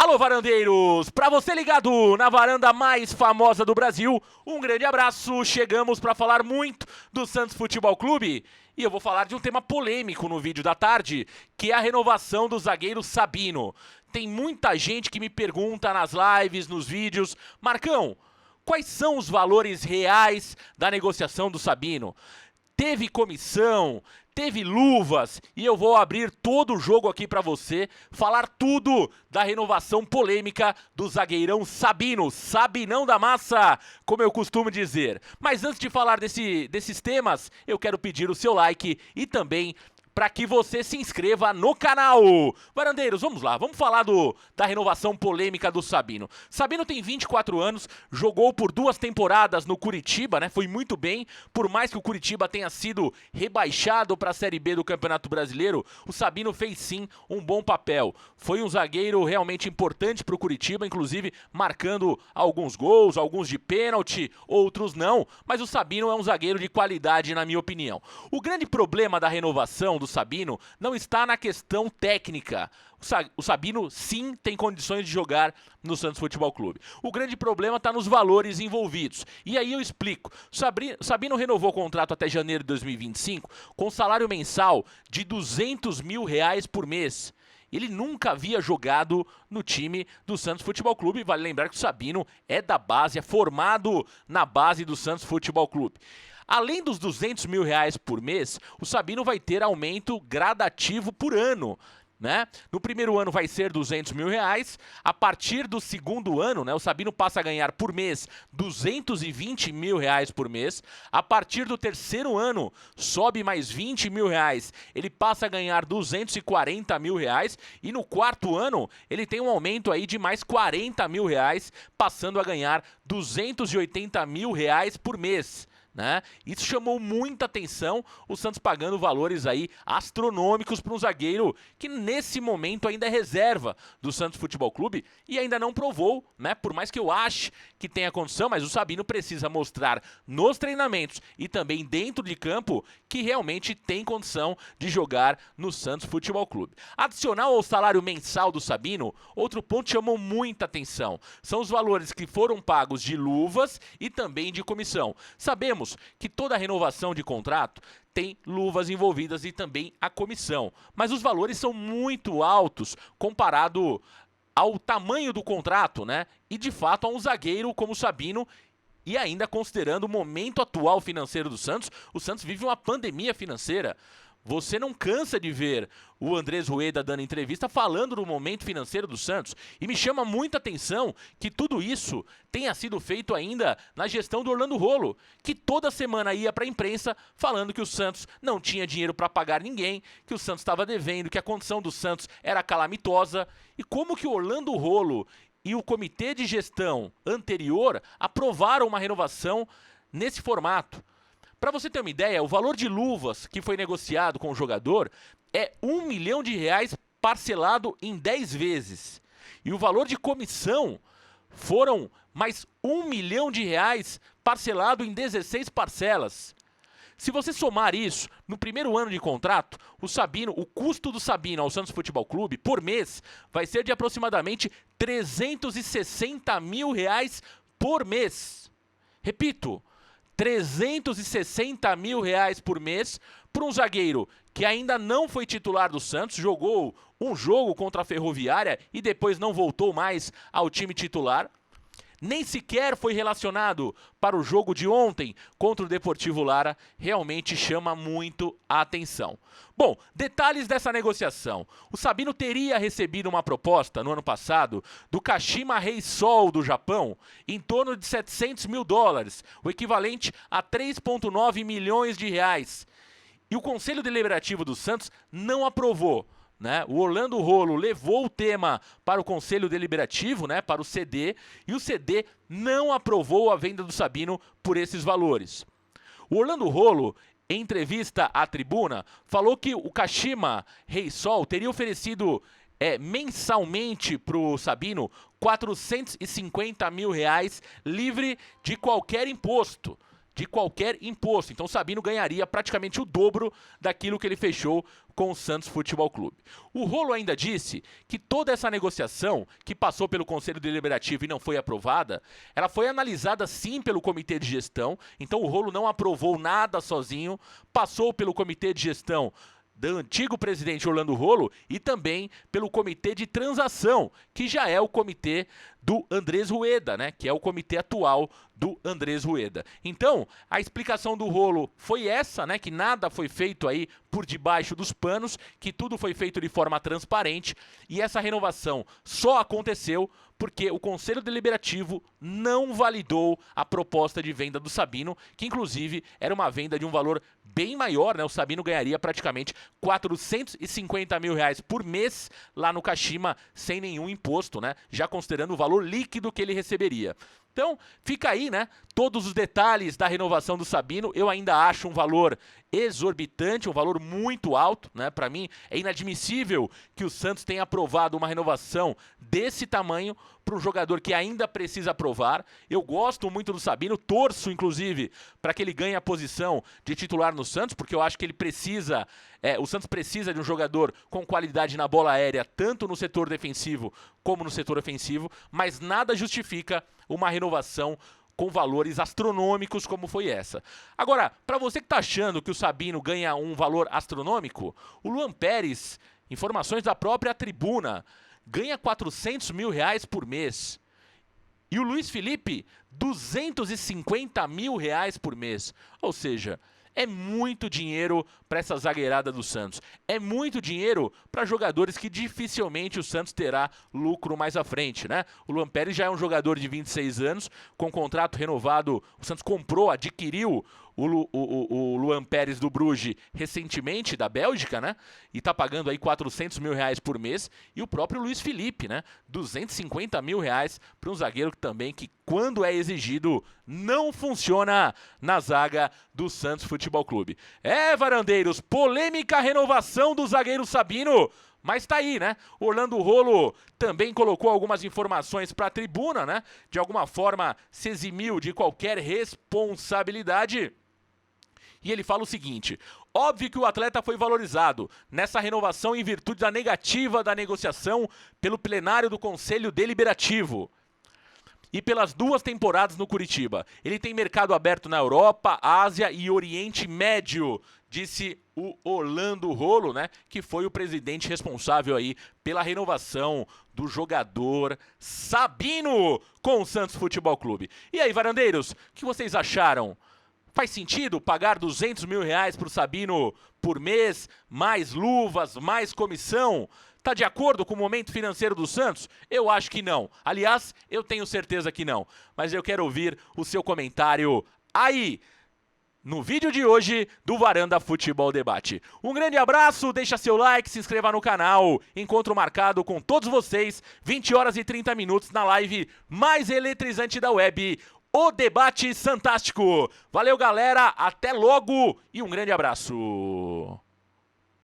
Alô, varandeiros! Para você ligado na varanda mais famosa do Brasil, um grande abraço. Chegamos para falar muito do Santos Futebol Clube e eu vou falar de um tema polêmico no vídeo da tarde, que é a renovação do zagueiro Sabino. Tem muita gente que me pergunta nas lives, nos vídeos, Marcão, quais são os valores reais da negociação do Sabino? Teve comissão, teve luvas, e eu vou abrir todo o jogo aqui pra você, falar tudo da renovação polêmica do zagueirão Sabino, Sabinão da massa, como eu costumo dizer. Mas antes de falar desses temas, eu quero pedir o seu like e também para que você se inscreva no canal. Varandeiros, vamos lá, vamos falar da renovação polêmica do Sabino. Sabino tem 24 anos, jogou por 2 temporadas no Curitiba, né? Foi muito bem, por mais que o Curitiba tenha sido rebaixado para a Série B do Campeonato Brasileiro, o Sabino fez sim um bom papel. Foi um zagueiro realmente importante para o Curitiba, inclusive marcando alguns gols, alguns de pênalti, outros não, mas o Sabino é um zagueiro de qualidade, na minha opinião. O grande problema da renovação do Sabino não está na questão técnica. O Sabino sim tem condições de jogar no Santos Futebol Clube. O grande problema está nos valores envolvidos. E aí eu explico. Sabino renovou o contrato até janeiro de 2025 com salário mensal de R$200 mil por mês. Ele nunca havia jogado no time do Santos Futebol Clube. Vale lembrar que o Sabino é da base, é formado na base do Santos Futebol Clube. Além dos R$200 mil por mês, o Sabino vai ter aumento gradativo por ano, né? No primeiro ano vai ser R$200 mil, a partir do segundo ano, né, o Sabino passa a ganhar por mês R$220 mil por mês, a partir do terceiro ano sobe mais R$20 mil, ele passa a ganhar R$240 mil e no quarto ano ele tem um aumento aí de mais R$40 mil, passando a ganhar R$280 mil por mês. Né? Isso chamou muita atenção, o Santos pagando valores aí astronômicos para um zagueiro que nesse momento ainda é reserva do Santos Futebol Clube e ainda não provou, né? Por mais que eu ache que tenha condição, mas o Sabino precisa mostrar nos treinamentos e também dentro de campo que realmente tem condição de jogar no Santos Futebol Clube. Adicional ao salário mensal do Sabino, outro ponto que chamou muita atenção, são os valores que foram pagos de luvas e também de comissão. Sabemos que toda renovação de contrato tem luvas envolvidas e também a comissão, mas os valores são muito altos comparado ao tamanho do contrato, né? E de fato a um zagueiro como o Sabino. E ainda considerando o momento atual financeiro do Santos, o Santos vive uma pandemia financeira. Você não cansa de ver o Andrés Rueda dando entrevista falando do momento financeiro do Santos. E me chama muita atenção que tudo isso tenha sido feito ainda na gestão do Orlando Rolo, que toda semana ia para a imprensa falando que o Santos não tinha dinheiro para pagar ninguém, que o Santos estava devendo, que a condição do Santos era calamitosa. E como que o Orlando Rolo e o comitê de gestão anterior aprovaram uma renovação nesse formato? Para você ter uma ideia, o valor de luvas que foi negociado com o jogador é R$1 milhão parcelado em 10 vezes. E o valor de comissão foram mais R$1 milhão parcelado em 16 parcelas. Se você somar isso, no primeiro ano de contrato, o custo do Sabino ao Santos Futebol Clube, por mês, vai ser de aproximadamente R$360 mil por mês. Repito, R$360 mil por mês para um zagueiro que ainda não foi titular do Santos, jogou um jogo contra a Ferroviária e depois não voltou mais ao time titular. Nem sequer foi relacionado para o jogo de ontem contra o Deportivo Lara, realmente chama muito a atenção. Bom, detalhes dessa negociação. O Sabino teria recebido uma proposta no ano passado do Kashima Reysol do Japão em torno de US$700 mil, o equivalente a R$3,9 milhões. E o Conselho Deliberativo do Santos não aprovou. Né? O Orlando Rolo levou o tema para o Conselho Deliberativo, né, para o CD, e o CD não aprovou a venda do Sabino por esses valores. O Orlando Rolo, em entrevista à Tribuna, falou que o Kashima Reysol teria oferecido mensalmente para o Sabino R$450 mil livre de qualquer imposto. de qualquer imposto. Então o Sabino ganharia praticamente o dobro daquilo que ele fechou com o Santos Futebol Clube. O Rolo ainda disse que toda essa negociação que passou pelo Conselho Deliberativo e não foi aprovada, ela foi analisada sim pelo Comitê de Gestão, então o Rolo não aprovou nada sozinho, passou pelo Comitê de Gestão do antigo presidente Orlando Rolo e também pelo Comitê de Transação, que já é o comitê do Andrés Rueda, né? Que é o comitê atual do Andrés Rueda. Então, a explicação do Rolo foi essa, né? Que nada foi feito aí por debaixo dos panos, que tudo foi feito de forma transparente e essa renovação só aconteceu porque o Conselho Deliberativo não validou a proposta de venda do Sabino, que inclusive era uma venda de um valor bem maior, né? O Sabino ganharia praticamente R$450 mil por mês lá no Kashima, sem nenhum imposto, né? Já considerando o valor líquido que ele receberia. Então, fica aí, né? Todos os detalhes da renovação do Sabino. Eu ainda acho um valor exorbitante, um valor muito alto, né? Para mim, é inadmissível que o Santos tenha aprovado uma renovação desse tamanho para um jogador que ainda precisa aprovar. Eu gosto muito do Sabino, torço, inclusive, para que ele ganhe a posição de titular no Santos, porque eu acho que ele precisa... o Santos precisa de um jogador com qualidade na bola aérea, tanto no setor defensivo como no setor ofensivo, mas nada justifica uma renovação com valores astronômicos como foi essa. Agora, para você que está achando que o Sabino ganha um valor astronômico, o Luan Pérez, informações da própria tribuna, ganha R$400 mil por mês. E o Luiz Felipe, R$250 mil por mês. Ou seja, é muito dinheiro para essa zagueirada do Santos. É muito dinheiro para jogadores que dificilmente o Santos terá lucro mais à frente, né? O Luan Pérez já é um jogador de 26 anos, com contrato renovado. O Santos comprou, adquiriu o Luan Pérez do Bruges recentemente, da Bélgica, né? E tá pagando aí R$400 mil por mês. E o próprio Luiz Felipe, né? R$250 mil para um zagueiro que quando é exigido, não funciona na zaga do Santos Futebol Clube. Varandeiros, polêmica renovação do zagueiro Sabino. Mas tá aí, né? Orlando Rolo também colocou algumas informações para a tribuna, né? De alguma forma se eximiu de qualquer responsabilidade. E ele fala o seguinte: óbvio que o atleta foi valorizado nessa renovação em virtude da negativa da negociação pelo plenário do Conselho Deliberativo e pelas 2 temporadas no Curitiba. Ele tem mercado aberto na Europa, Ásia e Oriente Médio, disse o Orlando Rolo, né, que foi o presidente responsável aí pela renovação do jogador Sabino com o Santos Futebol Clube. E aí, varandeiros, o que vocês acharam? Faz sentido pagar R$200 mil pro Sabino por mês, mais luvas, mais comissão? Tá de acordo com o momento financeiro do Santos? Eu acho que não. Aliás, eu tenho certeza que não. Mas eu quero ouvir o seu comentário aí, no vídeo de hoje do Varanda Futebol Debate. Um grande abraço, deixa seu like, se inscreva no canal. Encontro marcado com todos vocês, 20 horas e 30 minutos na live mais eletrizante da web, O Debate Santástico. Valeu, galera, até logo e um grande abraço.